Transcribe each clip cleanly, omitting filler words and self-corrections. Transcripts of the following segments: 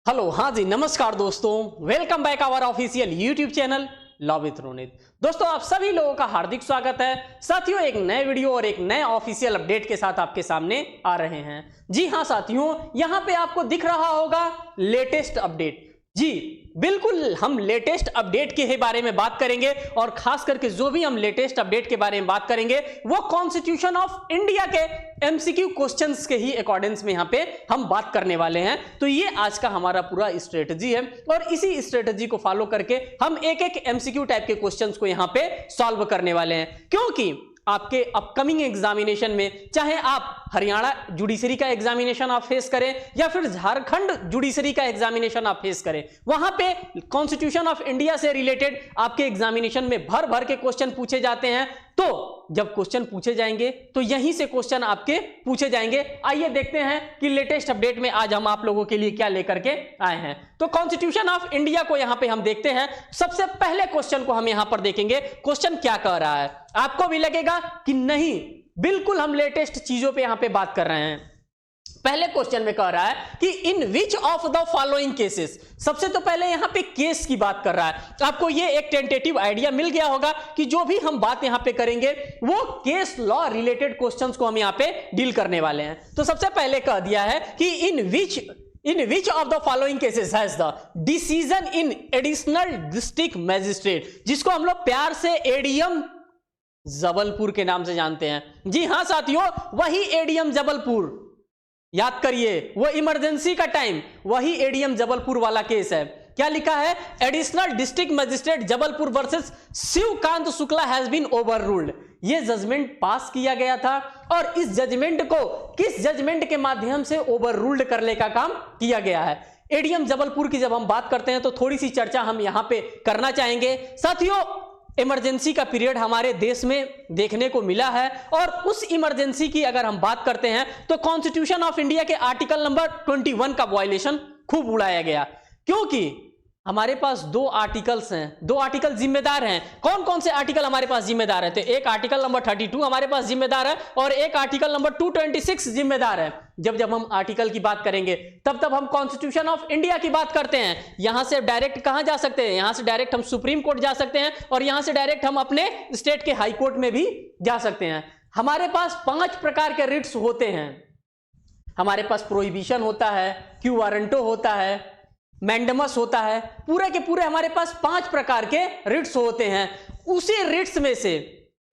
Hello, हाँ जी, नमस्कार दोस्तों, welcome back our official YouTube channel law with Ronit. दोस्तों, आप सभी लोगों का हार्दिक स्वागत है। साथियों, एक नए वीडियो और एक नए ऑफिशियल अपडेट के साथ आपके सामने आ रहे हैं। जी हाँ साथियों, यहां पे आपको दिख रहा होगा लेटेस्ट अपडेट। जी बिल्कुल, हम लेटेस्ट अपडेट के बारे में बात करेंगे और खास करके जो भी हम लेटेस्ट अपडेट के बारे में बात करेंगे वो कॉन्स्टिट्यूशन ऑफ इंडिया के एमसीक्यू क्वेश्चंस के ही अकॉर्डिंग्स में यहां पे हम बात करने वाले हैं। तो ये आज का हमारा पूरा स्ट्रेटजी है और इसी स्ट्रेटजी को फॉलो करके हम एक एक एमसीक्यू टाइप के क्वेश्चंस को यहां पे सॉल्व करने वाले हैं। क्योंकि आपके अपकमिंग एग्जामिनेशन में चाहे आप हरियाणा जुडिशरी का एग्जामिनेशन आप फेस करें या फिर झारखंड जुडिशरी का एग्जामिनेशन आप फेस करें, वहां पे कॉन्स्टिट्यूशन ऑफ इंडिया से रिलेटेड आपके एग्जामिनेशन में भर भर के क्वेश्चन पूछे जाते हैं। तो जब क्वेश्चन पूछे जाएंगे तो यहीं से क्वेश्चन आपके पूछे जाएंगे। आइए देखते हैं कि लेटेस्ट अपडेट में आज हम आप लोगों के लिए क्या लेकर के आए हैं। तो कॉन्स्टिट्यूशन ऑफ इंडिया को यहां पे हम देखते हैं। सबसे पहले क्वेश्चन को हम यहां पर देखेंगे, क्वेश्चन क्या कह रहा है। आपको भी लगेगा कि नहीं, बिल्कुल हम लेटेस्ट चीजों पे यहां पे बात कर रहे हैं। पहले क्वेश्चन में कह रहा है कि in which of the following cases, सबसे तो पहले यहां पे केस की बात कर रहा है। आपको ये एक टेंटेटिव आइडिया मिल गया होगा कि जो भी हम बात यहां पे करेंगे वो केस लॉ रिलेटेड क्वेश्चंस को हम यहां पे डील करने वाले हैं। तो सबसे पहले कह दिया है कि in which of the following cases has the decision in additional district magistrate, जिसको हम लोग प्यार से एडीएम जबलपुर के नाम से जानते हैं। जी हां साथियों, वही एडीएम जबलपुर, याद करिए, वो इमरजेंसी का टाइम वही एडीएम जबलपुर वाला केस है। क्या लिखा है? Additional district magistrate Jabalpur versus Shivkant Shukla has been overruled. ये जजमेंट पास किया गया था और इस जजमेंट को किस जजमेंट के माध्यम से ओवररूल्ड करने का काम किया गया है? एडीएम जबलपुर की जब हम बात करते हैं तो थोड़ी सी चर्चा हम यहां पे करना चाहेंगे। साथियों, इमरजेंसी का पीरियड हमारे देश में देखने को मिला है और उस इमरजेंसी की अगर हम बात करते हैं तो कॉन्स्टिट्यूशन ऑफ इंडिया के आर्टिकल नंबर 21 का वायलेशन खूब उड़ाया गया। क्योंकि हमारे पास दो आर्टिकल्स हैं, दो आर्टिकल जिम्मेदार हैं। कौन कौन से आर्टिकल हमारे पास जिम्मेदार है? तो एक आर्टिकल नंबर 32 हमारे पास जिम्मेदार है और एक आर्टिकल नंबर 226 जिम्मेदार है। जब हम आर्टिकल की बात करेंगे तब हम कॉन्स्टिट्यूशन ऑफ इंडिया की बात करते हैं। यहां से डायरेक्ट कहां जा सकते हैं? यहां से डायरेक्ट हम सुप्रीम कोर्ट जा सकते हैं और यहां से डायरेक्ट हम अपने स्टेट के हाई कोर्ट में भी जा सकते हैं। हमारे पास 5 प्रकार के रिट्स होते हैं। हमारे पास प्रोहिबिशन होता है, क्यू वारंटो होता है, मैंडमस होता है, पूरे के पूरे हमारे पास 5 प्रकार के रिट्स होते हैं। उसी रिट्स में से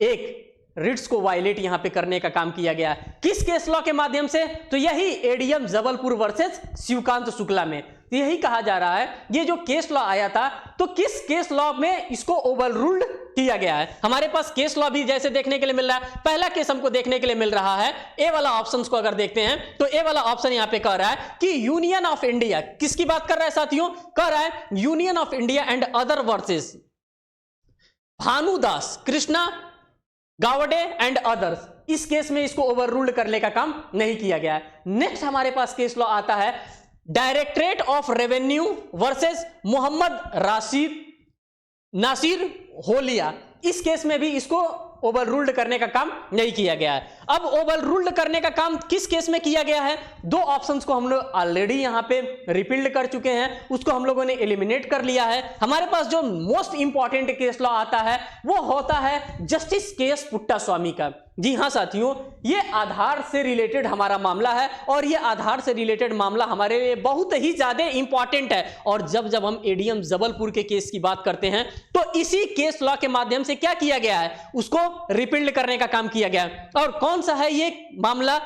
एक रिट्स को वायलेट यहां पे करने का काम किया गया। किस केस लॉ के माध्यम से? तो यही एडीएम जबलपुर वर्सेस शिवकांत शुक्ला में। तो यही कहा जा रहा है, ये जो केस लॉ आया था तो किस केस लॉ में इसको ओवररूल्ड किया गया है। हमारे पास केस लॉ भी जैसे देखने के लिए मिल रहा है। पहला केस हमको देखने के लिए मिल रहा है, ए वाला ऑप्शन को अगर देखते हैं तो ए वाला ऑप्शन यहां पे कह रहा है कि यूनियन ऑफ इंडिया, किसकी बात कर रहा है साथियों? कह रहा है union of India and other versus Bhanudas, Krishna Gawade and others. इस केस में इसको ओवररूल्ड करने का काम नहीं किया गया है। नेक्स्ट हमारे पास केस लॉ आता है directorate of revenue versus Mohammed Nasir Holia. इस केस में भी इसको ओवररूल्ड करने का काम नहीं किया गया है। अब ओवररूल्ड करने का काम किस केस में किया गया है? दो ऑप्शंस को हम लोग ऑलरेडी यहां पे रिपील्ड कर चुके हैं, उसको हम लोगों ने एलिमिनेट कर लिया है। हमारे पास जो मोस्ट इंपॉर्टेंट केस लॉ आता है वो होता है जस्टिस केएस पुट्टास्वामी का। जी हां साथियों, ये आधार से रिलेटेड हमारा मामला है और ये आधार से रिलेटेड मामला हमारे लिए बहुत ही ज्यादा इंपॉर्टेंट है। और जब हम एडीएम जबलपुर के केस की बात करते हैं तो इसी केस लॉ के माध्यम से क्या किया गया है? उसको रिपील्ड करने का काम किया गया। और कौन सा है ये मामला?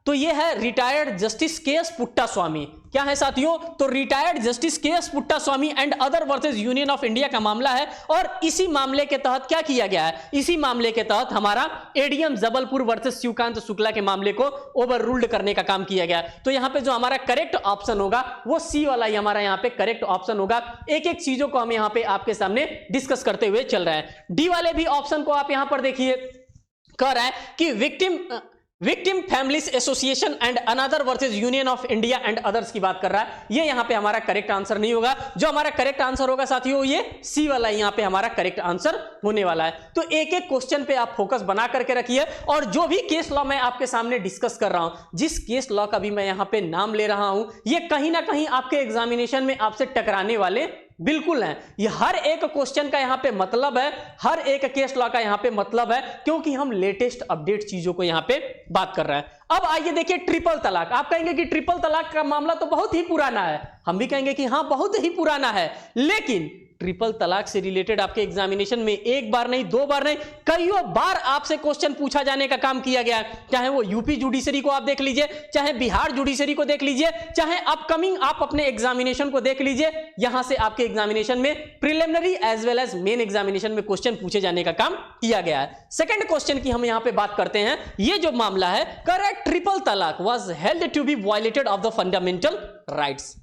तो ये है रिटायर्ड जस्टिस केएस पुट्टास्वामी। क्या है साथियों? तो retired justice KS Puttaswamy and other versus union of India का मामला है। और इसी मामले के तहत क्या किया गया है? इसी मामले के तहत हमारा एडीएम जबलपुर वर्सेस शिवकांत शुक्ला के मामले को ओवररूल्ड करने का काम किया गया। तो यहां पे जो हमारा करेक्ट ऑप्शन होगा वो सी वाला ही हमारा यहां पे करेक्ट ऑप्शन होगा। एक एक चीजों को हम यहां पे आपके सामने डिस्कस करते हुए चल रहे हैं। डी वाले भी ऑप्शन को आप यहां पर देखिए, कह रहा है कि victim victim families association and another versus union of India and others की बात कर रहा है। ये यहां पे हमारा करेक्ट आंसर नहीं होगा। जो हमारा करेक्ट आंसर होगा साथियों ये सी वाला यहां पे हमारा करेक्ट आंसर होने वाला है। तो एक एक क्वेश्चन पे आप फोकस बना करके रखिए। और जो भी केस लॉ मैं आपके सामने डिस्कस कर रहा हूं, जिस केस लॉ का भी मैं यहां पे नाम ले रहा हूं, ये कहीं ना कहीं आपके एग्जामिनेशन में आपसे टकराने वाले बिल्कुल है। ये हर एक क्वेश्चन का यहां पे मतलब है, हर एक केस लॉ का यहां पे मतलब है, क्योंकि हम लेटेस्ट अपडेट चीजों को यहां पे बात कर रहे हैं। अब आइए देखिए ट्रिपल तलाक। आप कहेंगे कि ट्रिपल तलाक का मामला तो बहुत ही पुराना है, हम भी कहेंगे कि हां बहुत ही पुराना है, लेकिन ट्रिपल तलाक से रिलेटेड आपके एग्जामिनेशन में एक बार नहीं, दो बार नहीं, कईयों बार आपसे क्वेश्चन पूछा जाने का काम किया गया है। चाहे वो यूपी जुडिशरी को आप देख लीजिए, चाहे बिहार जुडिशरी को देख लीजिए, चाहे अपकमिंग आप अपने एग्जामिनेशन को देख लीजिए, यहां से आपके एग्जामिनेशन में preliminary as well as main examination में क्वेश्चन पूछे जाने का काम किया गया है। सेकंड क्वेश्चन की हम यहां पे बात करते हैं। ये जो मामला है, correct triple talaq was held to be violated of the fundamental rights.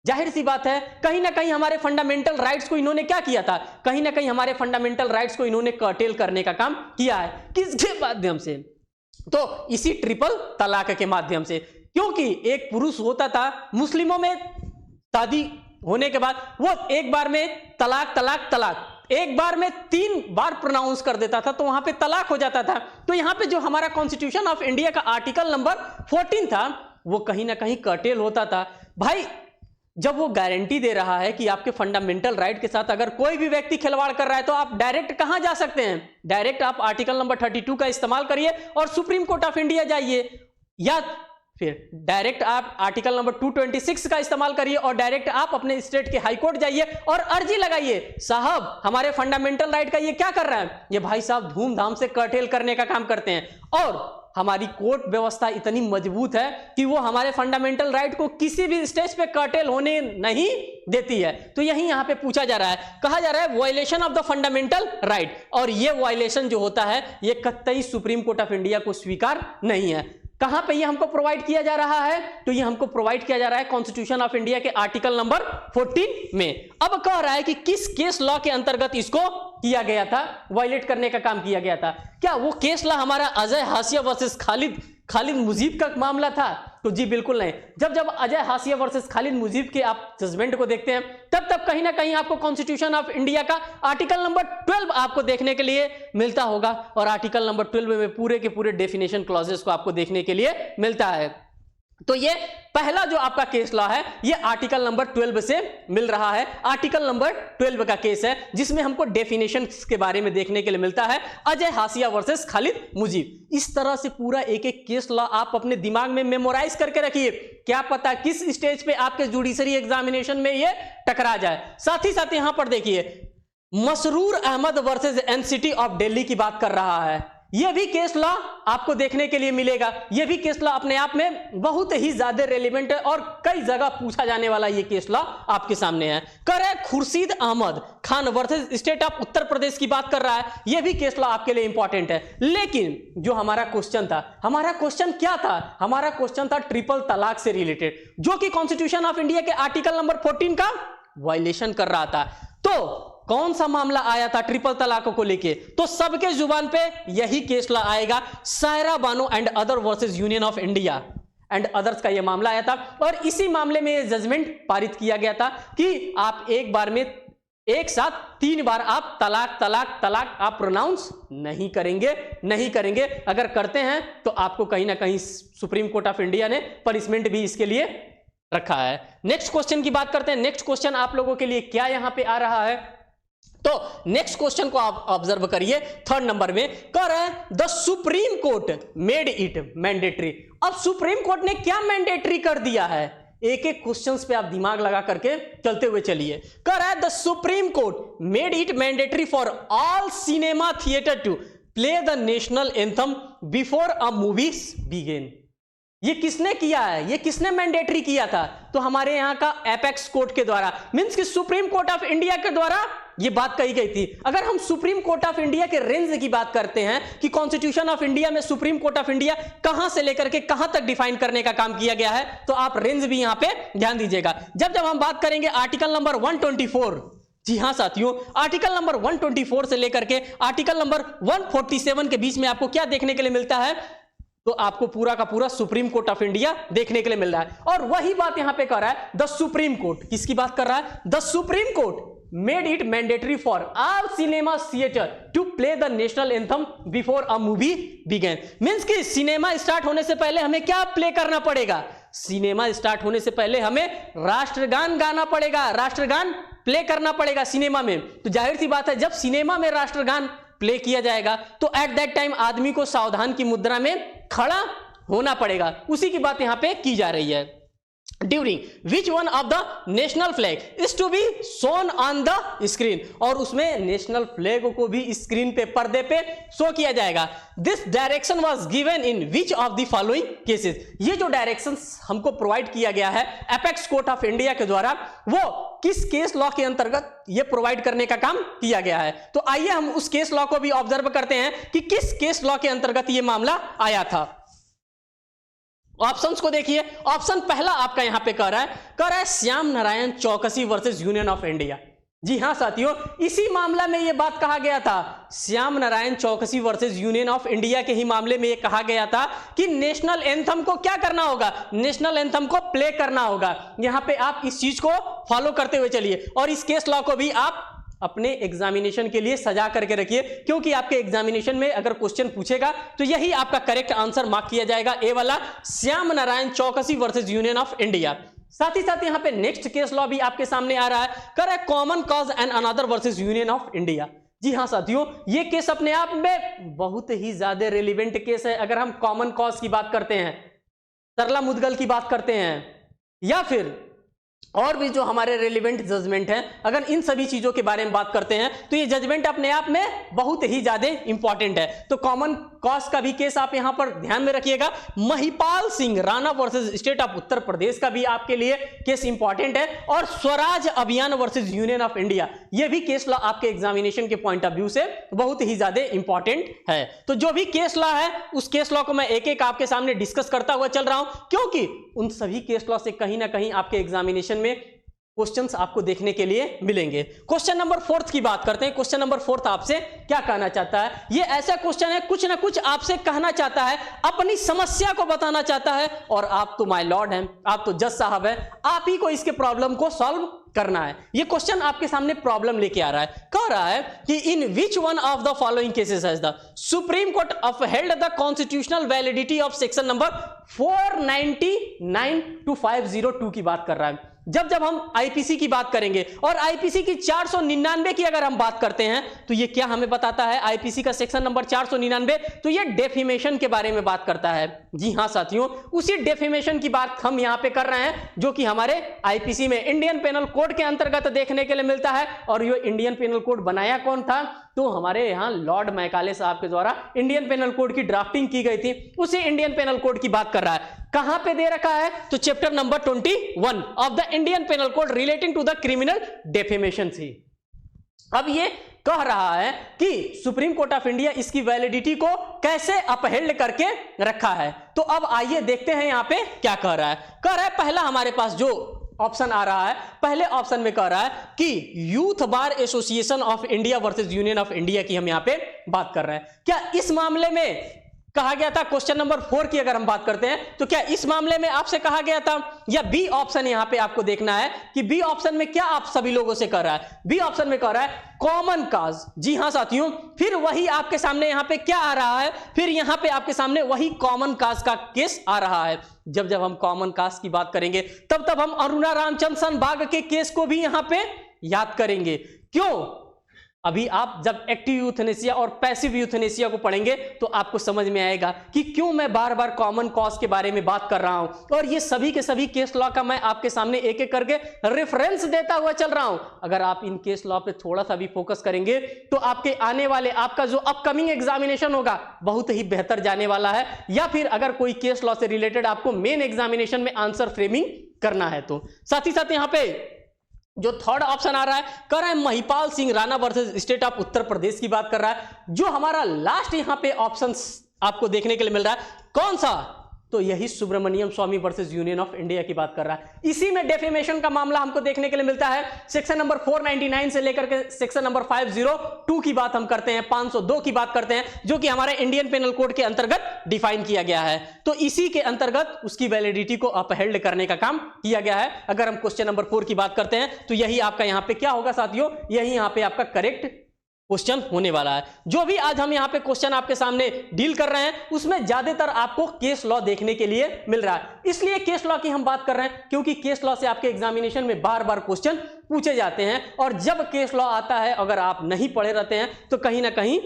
जाहिर सी बात है, कहीं ना कहीं हमारे फंडामेंटल राइट्स को इन्होंने क्या किया था, कहीं ना कहीं हमारे फंडामेंटल राइट्स को इन्होंने कर्टेल करने का काम किया है। किसके माध्यम से? तो इसी ट्रिपल तलाक के माध्यम से। क्योंकि एक पुरुष होता था, मुस्लिमों में शादी होने के बाद वो एक बार में तलाक तलाक तलाक, एक बार में 3 बार प्रोनाउंस कर देता था, तो वहां पे तलाक हो जाता था। तो यहां पे जो हमारा कॉन्स्टिट्यूशन ऑफ इंडिया का आर्टिकल नंबर 14 था, वो कहीं ना कहीं कर्टेल होता था। भाई जब वो गारंटी दे रहा है कि आपके फंडामेंटल राइट के साथ अगर कोई भी व्यक्ति खिलवाड़ कर रहा है, तो आप डायरेक्ट कहां जा सकते हैं? डायरेक्ट आप आर्टिकल नंबर 32 का इस्तेमाल करिए और सुप्रीम कोर्ट ऑफ इंडिया जाइए, या फिर डायरेक्ट आप आर्टिकल नंबर 226 का इस्तेमाल करिए और डायरेक्ट आप अपने स्टेट के हाई कोर्ट जाइए और अर्जी लगाइए, साहब हमारे फंडामेंटल राइट का ये क्या कर रहा है? ये भाई साहब धूमधाम से कर्टेल करने का काम करते हैं। और हमारी कोर्ट व्यवस्था इतनी मजबूत है कि वो हमारे फंडामेंटल राइट को किसी भी स्टेज पे कर्टेल होने नहीं देती है। तो यही यहां पे पूछा जा रहा है, कहा जा रहा है violation of the fundamental right, और ये वायलेशन जो होता है ये कतई सुप्रीम कोर्ट ऑफ इंडिया को स्वीकार नहीं है। कहां पे ये हमको प्रोवाइड किया जा रहा है? तो ये हमको प्रोवाइड किया जा रहा है कॉन्स्टिट्यूशन ऑफ इंडिया के आर्टिकल नंबर 14 में। अब कह रहा है कि किस केस लॉ के अंतर्गत इसको किया गया था, वायलेट करने का काम किया गया था। क्या वो केस लॉ हमारा अजय हाशिया वर्सेस खालिद मुजीब का मामला था? तो जी बिल्कुल नहीं। जब अजय हाशिया वर्सेस खालिद मुजीब के आप जजमेंट को देखते हैं, तब कहीं ना कहीं आपको कॉन्स्टिट्यूशन ऑफ इंडिया का आर्टिकल नंबर 12 आपको देखने के लिए मिलता होगा, और आर्टिकल नंबर 12 में पूरे के पूरे डेफिनेशन क्लॉजेस को आपको देखने के लिए मिलता है। तो ये पहला जो आपका केस लॉ है, ये आर्टिकल नंबर 12 से मिल रहा है। आर्टिकल नंबर 12 का केस है जिसमें हमको डेफिनेशन के बारे में देखने के लिए मिलता है, अजय हाशिया वर्सेस खालिद मुजीब। इस तरह से पूरा एक एक केस लॉ आप अपने दिमाग में मेमोराइज करके रखिए, क्या पता किस स्टेज पे आपके जुडिशरी एग्जामिनेशन में ये टकरा जाए। साथ ही साथ यहां पर देखिए, Masroor Ahmed versus NCT of Delhi की बात कर रहा है। यह भी केस लॉ आपको देखने के लिए मिलेगा। यह भी केस लॉ अपने आप में बहुत ही ज्यादा रेलिवेंट है और कई जगह पूछा जाने वाला यह केस लॉ आपके सामने है। करे Khurshid Ahmad Khan versus state of Uttar Pradesh की बात कर रहा है। यह भी केस लॉ आपके लिए इंपॉर्टेंट है। लेकिन जो हमारा क्वेश्चन था, हमारा क्वेश्चन क्या था? हमारा क्वेश्चन था ट्रिपल तलाक से रिलेटेड, जो कि कॉन्स्टिट्यूशन ऑफ इंडिया के आर्टिकल नंबर 14 का वायलेशन कर रहा था। तो कौन सा मामला आया था ट्रिपल तलाक को लेके? तो सबके जुबान पे यही केस लॉ आएगा, Saira Bano and other versus union of India and others का यह मामला आया था। और इसी मामले में यह जजमेंट पारित किया गया था कि आप एक बार में एक साथ 3 बार आप तलाक तलाक तलाक आप प्रोनाउंस नहीं करेंगे। अगर करते हैं तो आपको कहीं ना कहीं सुप्रीम कोर्ट ऑफ इंडिया ने पनिशमेंट भी इसके लिए रखा है। नेक्स्ट क्वेश्चन की बात करते हैं। नेक्स्ट क्वेश्चन आप लोगों के लिए क्या यहां पे आ रहा है? तो नेक्स्ट क्वेश्चन को आप ऑब्जर्व करिए, 3rd नंबर में कह रहा है the supreme court made it mandatory. अब सुप्रीम कोर्ट ने क्या मैंडेटरी कर दिया है? एक एक क्वेश्चंस पे आप दिमाग लगा करके चलते हुए चलिए। कह रहा है the supreme court made it mandatory for all cinema theatre to play the national anthem before a movies begin. ये किसने किया है? ये किसने मैंडेटरी किया था? तो हमारे यहां का एपेक्स कोर्ट के द्वारा, मींस कि सुप्रीम कोर्ट ऑफ इंडिया के द्वारा ये बात कही गई थी। अगर हम सुप्रीम कोर्ट ऑफ इंडिया के रेंज की बात करते हैं कि कॉन्स्टिट्यूशन ऑफ इंडिया में सुप्रीम कोर्ट ऑफ इंडिया कहां से लेकर के कहां तक डिफाइन करने का काम किया गया है, तो आप रेंज भी यहां पे ध्यान दीजिएगा। जब हम बात करेंगे आर्टिकल नंबर 124, जी हां साथियों, आर्टिकल नंबर 124 से लेकर के आर्टिकल नंबर 147 के बीच में आपको क्या देखने के लिए मिलता है? तो आपको पूरा का पूरा सुप्रीम कोर्ट ऑफ इंडिया देखने के लिए मिल रहा है। और वही बात यहां पे कर रहा है द सुप्रीम कोर्ट, किसकी बात कर रहा है? The supreme court made it mandatory for all cinema theater to play the national anthem before a movie began। Means कि सिनेमा स्टार्ट होने से पहले हमें क्या प्ले करना पड़ेगा? सिनेमा स्टार्ट होने से पहले हमें राष्ट्रगान गाना पड़ेगा, राष्ट्रगान प्ले करना पड़ेगा सिनेमा में। तो जाहिर सी बात है जब सिनेमा में राष्ट्रगान प्ले किया जाएगा तो एट दैट टाइम आदमी को सावधान की मुद्रा में खड़ा होना पड़ेगा। उसी की बात यहां पे की जा रही है। During which one of the national flag is to be shown on the screen, और उसमें नेशनल फ्लैग को भी स्क्रीन पे पर्दे पे शो किया जाएगा। This direction was given in which of the following cases। ये जो डायरेक्शंस हमको प्रोवाइड किया गया है एपेक्स कोर्ट ऑफ इंडिया के द्वारा, वो किस केस लॉ के अंतर्गत ये प्रोवाइड करने का काम किया गया है? तो आइए हम उस केस लॉ को भी ऑब्जर्व करते हैं कि किस केस लॉ के अंतर्गत ये मामला आया था। ऑप्शंस को देखिए। ऑप्शन पहला आपका यहां पे कह रहा है श्याम नारायण चौकसी वर्सेस यूनियन ऑफ इंडिया। जी हां साथियों, इसी मामला में यह बात कहा गया था, श्याम नारायण चौकसी वर्सेस यूनियन ऑफ इंडिया के ही मामले में यह कहा गया था कि नेशनल एंथम को क्या करना होगा? नेशनल एंथम को प्ले करना होगा। यहां पे आप इस चीज को फॉलो करते हुए चलिए और इस केस लॉ को भी आप अपने एग्जामिनेशन के लिए सजा करके रखिए, क्योंकि आपके एग्जामिनेशन में अगर क्वेश्चन पूछेगा तो यही आपका करेक्ट आंसर मार्क किया जाएगा, ए वाला श्याम नारायण चौकसी वर्सेस यूनियन ऑफ इंडिया। साथ ही साथ यहां पे नेक्स्ट केस लॉ भी आपके सामने आ रहा है, कर है common cause and another versus union of India. जी हां साथियों, ये केस अपने आप में बहुत ही ज्यादा रेलिवेंट केस है। अगर हम कॉमन कॉज की बात करते हैं, सरला मुदगल की बात करते हैं, या फिर और भी जो हमारे रेलिवेंट जजमेंट हैं, अगर इन सभी चीजों के बारे में बात करते हैं तो ये जजमेंट अपने आप में बहुत ही ज्यादा इंपॉर्टेंट है। तो कॉमन कॉज का भी केस आप यहां पर ध्यान में रखिएगा। Mahipal Singh Rana versus state of Uttar Pradesh का भी आपके लिए केस इंपॉर्टेंट है, और Swaraj Abhiyan versus union of India, ये भी केस लॉ आपके एग्जामिनेशन के पॉइंट ऑफ व्यू से बहुत ही ज्यादा इंपॉर्टेंट है। तो जो भी केस लॉ है उस केस लॉ को मैं एक एक आपके सामने डिस्कस करता हुआ चल रहा हूं, क्योंकि उन सभी केस लॉ से कहीं ना कहीं आपके एग्जामिनेशन में क्वेश्चंस आपको देखने के लिए मिलेंगे। क्वेश्चन नंबर 4 की बात करते हैं। क्वेश्चन नंबर 4 आपसे क्या कहना चाहता है? ये ऐसा क्वेश्चन है, कुछ ना कुछ आपसे कहना चाहता है, अपनी समस्या को बताना चाहता है, और आप तो माय लॉर्ड हैं, आप तो जज साहब हैं, आप ही को इसके प्रॉब्लम को सॉल्व करना है। ये क्वेश्चन आपके सामने प्रॉब्लम लेके आ रहा है, कह रहा है कि in which one of the following cases has the supreme court upheld the constitutional validity of section number 499 to 502 की बात कर रहा है। जब जब हम आईपीसी की बात करेंगे और आईपीसी की 499 की अगर हम बात करते हैं तो ये क्या हमें बताता है? आईपीसी का सेक्शन नंबर 499, तो ये डेफेमेशन के बारे में बात करता है। जी हां साथियों, उसी डेफेमेशन की बात हम यहां पे कर रहे हैं जो कि हमारे आईपीसी में इंडियन पेनल कोड के अंतर्गत देखने के लिए मिलता है। और ये इंडियन पेनल कोड बनाया कौन था? तो हमारे यहां लॉर्ड मैकाले साहब के द्वारा इंडियन पेनल कोड की ड्राफ्टिंग की गई थी, उसी इंडियन पेनल कोड की बात कर रहा है। कहां पे दे रखा है? तो chapter number 21 of the Indian penal code relating to the criminal defamation थी। अब ये कह रहा है कि सुप्रीम कोर्ट ऑफ इंडिया इसकी वैलिडिटी को कैसे अपहेल्ड करके रखा है। तो अब आइए देखते हैं यहां पे क्या कह रहा है। कह रहा है पहला हमारे पास जो ऑप्शन आ रहा है, पहले ऑप्शन में कह रहा है कि youth bar association of India versus union of India की हम यहां पे बात कर रहे हैं। क्या इस मामले में कहा गया था? क्वेश्चन नंबर 4 की अगर हम बात करते हैं तो क्या इस मामले में आपसे कहा गया था? या बी ऑप्शन यहां पे आपको देखना है कि बी ऑप्शन में क्या आप सभी लोगों से कर रहा है। बी ऑप्शन में कह रहा है कॉमन काज। जी हां साथियों, फिर वही आपके सामने यहां पे क्या आ रहा है? फिर यहां पे आपके सामने वही कॉमन काज का केस आ रहा है। जब जब हम कॉमन काज की बात करेंगे तब तब हम अरुणा रामचंद्रन बाग के केस को भी यहां पे याद करेंगे। क्यों? अभी आप जब एक्टिव यूथनेसिया और पैसिव यूथनेसिया को पढ़ेंगे तो आपको समझ में आएगा कि क्यों मैं बार बार कॉमन कॉज के बारे में बात कर रहा हूं। और ये सभी के सभी केस लॉ का मैं आपके सामने एक एक करके रेफरेंस देता हुआ चल रहा हूं। अगर आप इन केस लॉ पे थोड़ा सा भी फोकस करेंगे तो आपके आने वाले आपका जो अपकमिंग एग्जामिनेशन होगा बहुत ही बेहतर जाने वाला है। या फिर अगर कोई केस लॉ से रिलेटेड आपको मेन एग्जामिनेशन में आंसर फ्रेमिंग करना है तो। साथ ही साथ यहां पे जो थर्ड ऑप्शन आ रहा है, कर रहा है Mahipal Singh Rana versus state of Uttar Pradesh की बात कर रहा है। जो हमारा लास्ट यहां पे ऑप्शन आपको देखने के लिए मिल रहा है, कौन सा? तो यही सुब्रमण्यम स्वामी वर्सेस यूनियन ऑफ इंडिया की बात कर रहा है। इसी में डेफेमेशन का मामला हमको देखने के लिए मिलता है। सेक्शन नंबर 499 से लेकर के सेक्शन नंबर 502 की बात हम करते हैं, 502 की बात करते हैं, जो कि हमारे इंडियन पेनल कोड के अंतर्गत डिफाइन किया गया है। तो इसी के अंतर्गत उसकी वैलिडिटी को अपहेल्ड करने का काम किया गया है। अगर हम क्वेश्चन नंबर 4 की बात करते हैं तो यही आपका यहां पे क्या होगा साथियों, यही यहां पे आपका करेक्ट क्वेश्चन होने वाला है। जो भी आज हम यहां पे क्वेश्चन आपके सामने डील कर रहे हैं उसमें ज्यादातर आपको केस लॉ देखने के लिए मिल रहा है। इसलिए केस लॉ की हम बात कर रहे हैं क्योंकि केस लॉ से आपके एग्जामिनेशन में बार बार क्वेश्चन पूछे जाते हैं, और जब केस लॉ आता है अगर आप नहीं पढ़े रहते हैं तो कहीं ना कहीं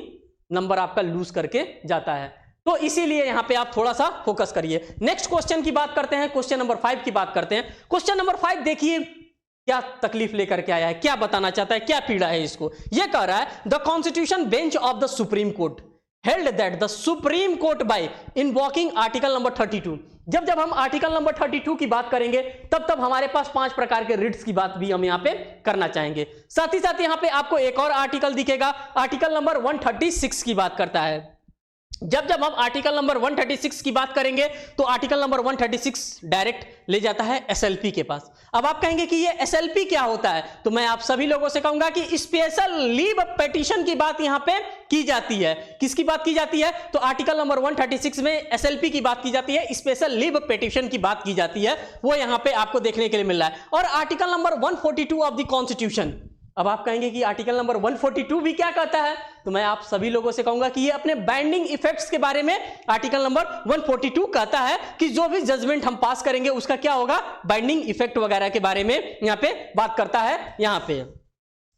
नंबर आपका लूज करके जाता है। तो इसीलिए यहां पे आप थोड़ा सा फोकस करिए। नेक्स्ट क्वेश्चन की बात करते हैं, क्वेश्चन नंबर 5 की बात करते हैं। क्वेश्चन नंबर 5 देखिए क्या तकलीफ लेकर के आया है, क्या बताना चाहता है, क्या पीड़ा है इसको। यह कह रहा है the constitution bench of the supreme court held that the supreme court by invoking article number 32। जब जब हम आर्टिकल नंबर 32 की बात करेंगे तब तब हमारे पास 5 प्रकार के रिट्स की बात भी हम यहां पे करना चाहेंगे। साथ ही साथ यहां पे आपको एक और आर्टिकल दिखेगा, आर्टिकल नंबर 136 की बात करता है। जब जब हम आर्टिकल नंबर 136 की बात करेंगे तो आर्टिकल नंबर 136 डायरेक्ट ले जाता है एसएलपी के पास। अब आप कहेंगे कि ये एसएलपी क्या होता है, तो मैं आप सभी लोगों से कहूंगा कि स्पेशल लीव पिटीशन की बात यहां पे की जाती है। किसकी बात की जाती है, तो आर्टिकल नंबर 136 में एसएलपी की बात की जाती है, स्पेशल लीव पिटीशन की बात की जाती है, वो यहां पे आपको देखने के लिए मिल रहा है। और article number 142 of the constitution, अब आप कहेंगे कि आर्टिकल नंबर 142 भी क्या कहता है, तो मैं आप सभी लोगों से कहूंगा कि ये अपने बाइंडिंग इफेक्ट्स के बारे में आर्टिकल नंबर 142 कहता है कि जो भी जजमेंट हम पास करेंगे उसका क्या होगा, बाइंडिंग इफेक्ट वगैरह के बारे में यहां पे बात करता है। यहां पे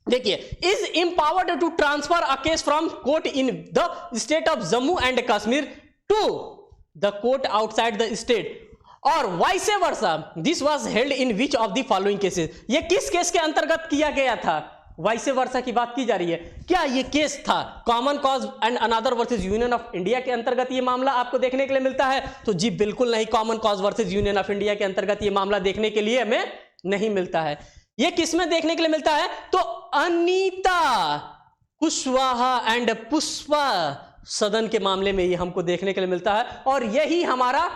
देखिए, is empowered to transfer a case from court in the state of Jammu and Kashmir to the court outside the state और vice versa, this was held in which of the following cases. ये किस केस के अंतर्गत किया गया था, vice versa की बात की जा रही है। क्या ये केस था common cause and another versus union of India के अंतर्गत ये मामला आपको देखने के लिए मिलता है, तो जी बिल्कुल नहीं, common cause versus union of India के अंतर्गत ये मामला देखने के लिए हमें नहीं मिलता है। ये किस में देखने के लिए मिलता है, तो अनीता कुशवाहा एंड पुष्पा सदन के मामले में ये हमको देखने के लिए मिलता है। और यही हमारा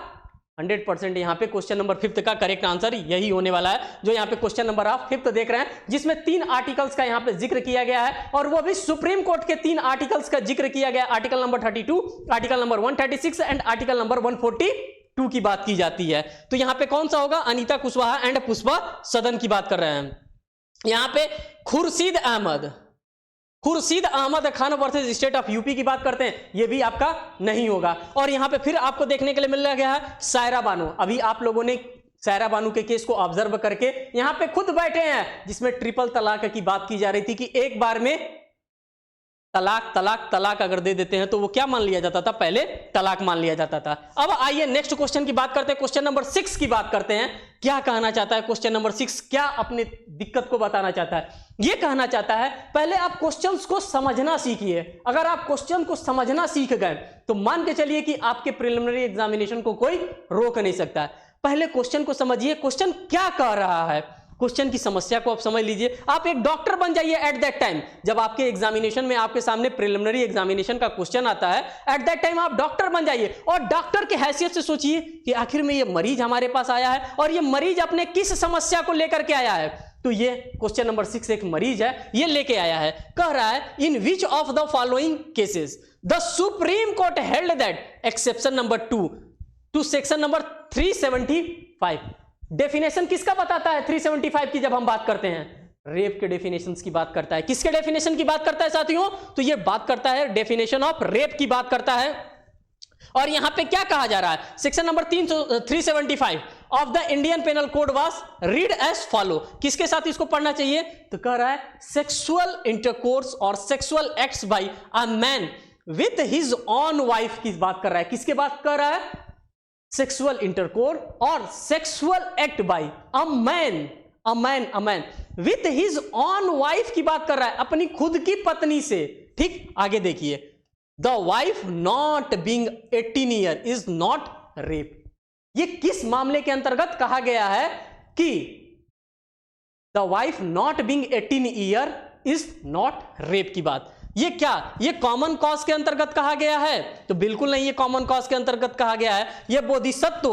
100% यहां पे क्वेश्चन नंबर 5 का करेक्ट आंसर यही होने वाला है, जो यहां पे क्वेश्चन नंबर आप 5 देख रहे हैं, जिसमें 3 आर्टिकल्स का यहां पे जिक्र किया गया है, और वो भी सुप्रीम कोर्ट के 3 आर्टिकल्स का जिक्र किया गया, article number 32, article number 136 and article number 142 की बात की जाती है। तो यहां पे कौन सा होगा, अनीता कुशवाहा एंड पुष्पा सदन की बात कर रहे हैं। यहां पे Khurshid Ahmad Khan versus state of UP की बात करते हैं, ये भी आपका नहीं होगा। और यहां पे फिर आपको देखने के लिए मिल गया है सायरा बानो। अभी आप लोगों ने सायरा बानो के केस को ऑब्जर्व करके यहां पे खुद बैठे हैं, जिसमें ट्रिपल तलाक की बात की जा रही थी कि एक बार में तलाक तलाक तलाक अगर दे देते हैं तो वो क्या मान लिया जाता था, पहले तलाक मान लिया जाता था। अब आइए नेक्स्ट क्वेश्चन की बात करते हैं, क्वेश्चन नंबर 6 की बात करते हैं। क्या कहना चाहता है क्वेश्चन नंबर 6, क्या अपनी दिक्कत को बताना चाहता है, ये कहना चाहता है पहले आप क्वेश्चंस को समझना सीखिए। अगर आप क्वेश्चन को समझना सीख गए तो मान के चलिए कि आपके प्रिलिमिनरी एग्जामिनेशन को कोई रोक नहीं सकता। पहले क्वेश्चन को समझिए, क्वेश्चन क्या कह रहा है, क्वेश्चन की समस्या को आप समझ लीजिए। आप एक डॉक्टर बन जाइए एट दैट टाइम, जब आपके एग्जामिनेशन में आपके सामने प्रिलिमिनरी एग्जामिनेशन का क्वेश्चन आता है, एट दैट टाइम आप डॉक्टर बन जाइए और डॉक्टर की हैसियत से सोचिए कि आखिर में ये मरीज हमारे पास आया है और ये मरीज अपने किस समस्या को लेकर के आया है। तो ये क्वेश्चन नंबर 6 एक मरीज है, ये लेके आया है, कह रहा है in which of the following cases the supreme court held that exception number 2 to section number 375। Definition किसका बताता है 375 की, जब हम बात करते हैं रेप के डेफिनेशंस की बात करता है। किसके डेफिनेशन की बात करता है साथियों, तो ये बात करता है डेफिनेशन ऑफ रेप की बात करता है। और यहां पे क्या कहा जा रहा है, section number 375 of the Indian penal code was read as follow. किसके साथ इसको पढ़ना चाहिए, तो कह रहा है सेक्सुअल इंटरकोर्स और sexual acts by a man with his own wife की बात कर रहा है। किसके बात कर रहा है, सेक्सुअल इंटरकोर्स और sexual act by a man with his own wife की बात कर रहा है, अपनी खुद की पत्नी से। ठीक, आगे देखिए, the wife not being 18 year is not rape. ये किस मामले के अंतर्गत कहा गया है कि the wife not being 18 year is not rape की बात। ये क्या, ये कॉमन कॉज के अंतर्गत कहा गया है? तो बिल्कुल नहीं, ये कॉमन कॉज के अंतर्गत कहा गया है। ये बोधिसत्व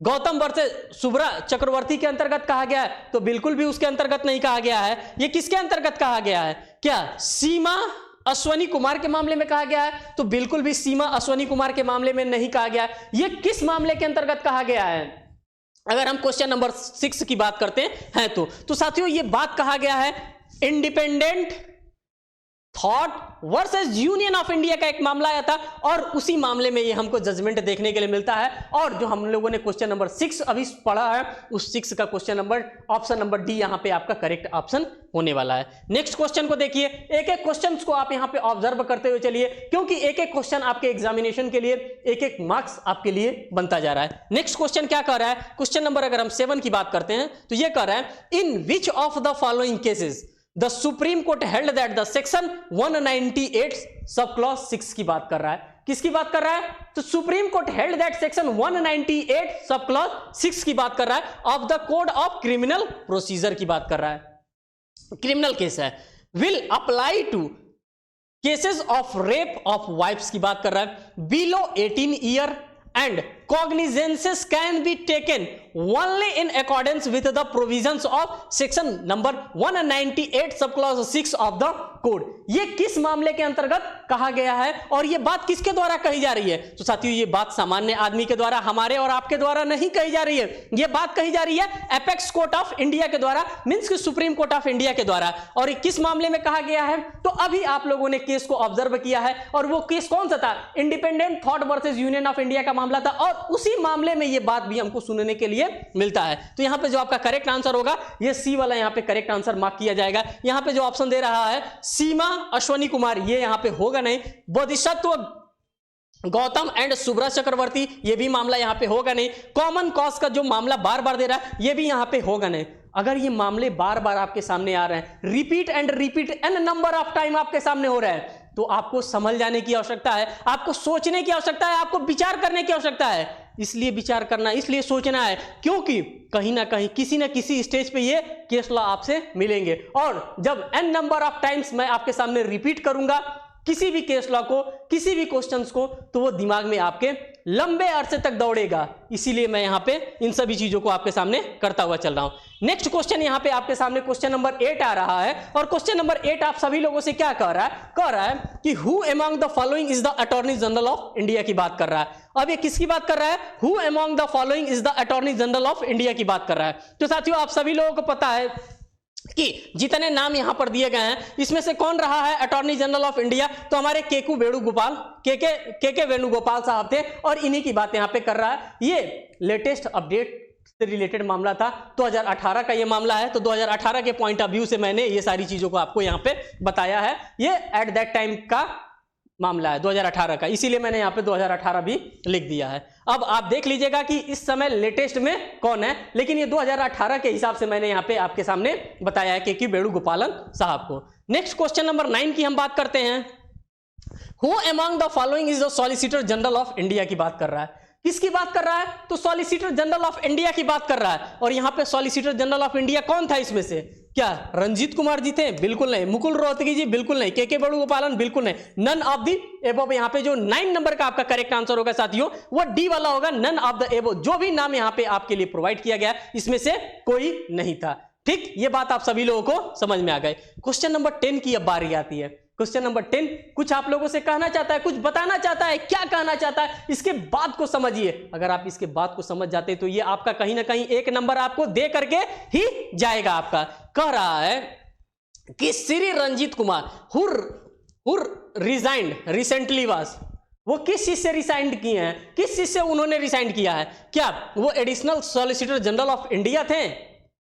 गौतम वर्सेस शुभ्रा चक्रवर्ती के अंतर्गत कहा गया है? तो बिल्कुल भी उसके अंतर्गत नहीं कहा गया है। ये किसके अंतर्गत कहा गया है? क्या सीमा अश्वनी कुमार के मामले में कहा गया है? तो बिल्कुल भी सीमा अश्वनी कुमार के मामले में नहीं कहा गया है। ये किस मामले के अंतर्गत कहा गया है? अगर हम क्वेश्चन नंबर 6 की बात करते हैं तो साथियों ये बात कहा गया है independent thought versus union of India का एक मामला आया था, और उसी मामले में ये हमको जजमेंट देखने के लिए मिलता है। और जो हम लोगों ने क्वेश्चन नंबर 6 अभी पढ़ा है, उस 6 का question number option number D यहां पे आपका करेक्ट ऑप्शन होने वाला है। नेक्स्ट क्वेश्चन को देखिए, एक एक क्वेश्चन को आप यहां पे ऑब्जर्व करते हुए चलिए, क्योंकि एक एक क्वेश्चन आपके एग्जामिनेशन के लिए एक एक मार्क्स आपके लिए बनता जा रहा है। नेक्स्ट क्वेश्चन क्या कर रहा है? क्वेश्चन नंबर अगर हम 7 की बात करते हैं तो ये कह रहा है in which of the following cases the supreme court held that the section 198 sub clause 6 की बात कर रहा है। किसकी बात कर रहा है? तो supreme court held that section 198 sub clause 6 की बात कर रहा है of the code of criminal procedure की बात कर रहा है। क्रिमिनल केस है, will apply to cases of rape of wifes की बात कर रहा है। Below 18 year and cognizances can be taken only in accordance with the provisions of section number 198 subclause 6 of the code। ये किस मामले के अंतर्गत कहा गया है और ये बात किसके द्वारा कही जा रही है? तो साथियों ये बात सामान्य आदमी के द्वारा, हमारे और आपके द्वारा नहीं कही जा रही है। ये बात कही जा रही है एपेक्स कोर्ट ऑफ इंडिया के द्वारा, मींस कि सुप्रीम कोर्ट ऑफ इंडिया के द्वारा। और ये किस मामले में कहा गया है? तो अभी आप लोगों ने केस को ऑब्जर्व किया है, और वो केस कौन सा था? Independent thought versus union of India का मामला था, और उसी मामले में ये बात भी हमको सुनने के लिए मिलता है। तो यहां पे जो आपका करेक्ट आंसर होगा ये सी वाला यहां पे करेक्ट आंसर मार्क किया जाएगा। यहां पे जो ऑप्शन दे रहा है सीमा अश्वनी कुमार, ये यहां पे होगा नहीं। बोधिसत्व गौतम एंड शुभ्रा चक्रवर्ती, ये भी मामला यहां पे होगा नहीं। कॉमन कॉज का जो मामला बार बार दे रहा है ये भी यहां पे होगा नहीं। अगर ये मामले बार बार आपके सामने आ रहे हैं, repeat and repeat an number of time आपके सामने हो रहा है, तो आपको समझ जाने की आवश्यकता है, आपको सोचने की आवश्यकता है, आपको विचार करने की आवश्यकता है। इसलिए विचार करना, इसलिए सोचना है, क्योंकि कहीं ना कहीं किसी ना किसी स्टेज पे ये केस लॉ आपसे मिलेंगे। और जब एन नंबर ऑफ टाइम्स मैं आपके सामने रिपीट करूंगा किसी भी केस लॉ को, किसी भी क्वेश्चंस को, तो वो दिमाग में आपके लंबे अरसे तक दौड़ेगा। इसीलिए मैं यहां पे इन सभी चीजों को आपके सामने करता हुआ चल रहा हूं। नेक्स्ट क्वेश्चन यहां पे आपके सामने क्वेश्चन नंबर 8 आ रहा है, और क्वेश्चन नंबर 8 आप सभी लोगों से क्या कह रहा है? कह रहा है कि who among the following is the attorney general of India की बात कर रहा है। अब ये किसकी बात कर रहा है? Who among the following is the attorney general of India की बात कर रहा है। तो साथियों आप सभी लोगों को पता है कि जितने नाम यहां पर दिए गए हैं इसमें से कौन रहा है अटॉर्नी जनरल ऑफ इंडिया? तो हमारे केके वेणुगोपाल साहब थे, और इन्हीं की बात यहां पे कर रहा है। ये लेटेस्ट अपडेट से रिलेटेड मामला था, 2018 का ये मामला है। तो 2018 के पॉइंट ऑफ व्यू से मैंने ये सारी चीजों को आपको यहां पे बताया है। ये एट दैट टाइम का मामला है 2018 का, इसीलिए मैंने यहां पे 2018 भी लिख दिया है। अब आप देख लीजिएगा कि इस समय लेटेस्ट में कौन है, लेकिन ये 2018 के हिसाब से मैंने यहां पे आपके सामने बताया है के वेणुगोपालन साहब को। नेक्स्ट क्वेश्चन नंबर 9 की हम बात करते हैं। Who among the following is the solicitor general of India की बात कर रहा है। किसकी बात कर रहा है? तो सॉलिसिटर जनरल ऑफ इंडिया की बात कर रहा है। और यहां पे सॉलिसिटर जनरल ऑफ इंडिया कौन था इसमें से? क्या रंजीत कुमार जी थे? बिल्कुल नहीं। मुकुल रोहतगी जी? बिल्कुल नहीं। के वेणुगोपालन? बिल्कुल नहीं। None of the above. यहां पे जो 9 नंबर का आपका करेक्ट आंसर होगा साथियों वो डी वाला होगा, नन ऑफ द एबव। जो भी नाम यहां पे आपके लिए प्रोवाइड किया गया इसमें से कोई नहीं था। ठीक, ये बात आप सभी लोगों को समझ में आ गई। क्वेश्चन नंबर 10 की अब बारी आती है। क्वेश्चन नंबर 10 कुछ आप लोगों से कहना चाहता है, कुछ बताना चाहता है। क्या कहना चाहता है? इसके बाद को समझिए। अगर आप इसके बाद को समझ जाते तो ये आपका कहीं ना कहीं 1 नंबर आपको दे करके ही जाएगा आपका। कह रहा है कि श्री रंजीत कुमार हुर रिजाइंड रिसेंटली वाज, वो किस चीज से रिजाइन किए हैं? किस चीज से उन्होंने रिजाइन किया है? क्या वो additional solicitor general of India थे?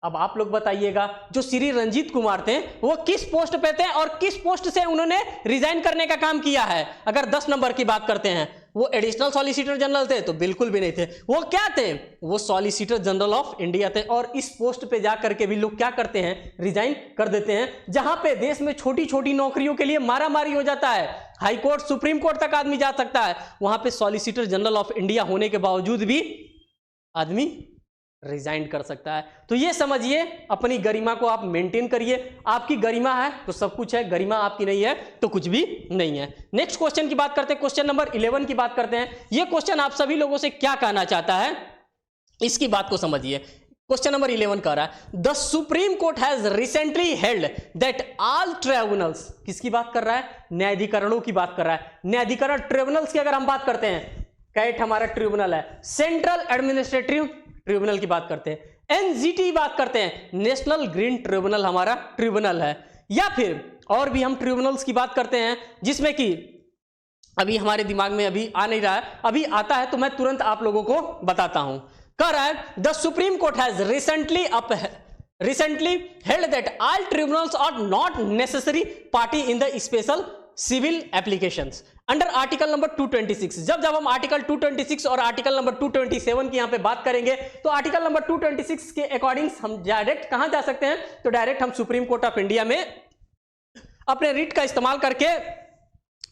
अब आप लोग बताइएगा, जो श्री रंजीत कुमार थे वो किस पोस्ट पे थे और किस पोस्ट से उन्होंने रिजाइन करने का काम किया है? अगर 10 नंबर की बात करते हैं, वो एडिशनल सॉलिसिटर जनरल थे? तो बिल्कुल भी नहीं थे। वो क्या थे? वो सॉलिसिटर जनरल ऑफ इंडिया थे। और इस पोस्ट पे जा करके भी लोग क्या करते हैं? रिजाइन कर देते हैं। जहां पे देश में छोटी छोटी नौकरियों के लिए मारामारी हो जाता है, हाई कोर्ट सुप्रीम कोर्ट तक आदमी जा सकता है, वहां पे सॉलिसिटर जनरल ऑफ इंडिया होने के बावजूद भी आदमी रिजाइन कर सकता है। तो ये समझिए, अपनी गरिमा को आप मेंटेन करिए। आपकी गरिमा है तो सब कुछ है, गरिमा आपकी नहीं है तो कुछ भी नहीं है। नेक्स्ट क्वेश्चन की बात करते हैं, क्वेश्चन नंबर 11 की बात करते हैं। ये क्वेश्चन आप सभी लोगों से क्या कहना चाहता है, इसकी बात को समझिए। क्वेश्चन नंबर 11 कह रहा है the supreme court has recently held that all tribunals, किसकी बात कर रहा है, न्यायाधिकरणों की बात कर रहा है। न्यायाधिकरण ट्रिब्यूनल्स की अगर हम बात करते हैं, कैट हमारा ट्रिब्यूनल है, सेंट्रल एडमिनिस्ट्रेटिव ट्रिब्यूनल की बात करते हैं, एनजीटी बात करते हैं, नेशनल ग्रीन ट्रिब्यूनल हमारा ट्रिब्यूनल है, या फिर और भी हम ट्रिब्यूनल्स की बात करते हैं जिसमें कि अभी हमारे दिमाग में अभी आ नहीं रहा है, अभी आता है तो मैं तुरंत आप लोगों को बताता हूं। कह रहा है the supreme court has recently held that all tribunals are not necessary party in the special civil applications under article number 226। जब हम आर्टिकल 226 और आर्टिकल नंबर 227 की यहां पे बात करेंगे तो आर्टिकल नंबर 226 के अकॉर्डिंग हम डायरेक्ट कहां जा सकते हैं, तो डायरेक्ट हम सुप्रीम कोर्ट ऑफ इंडिया में अपने रिट का इस्तेमाल करके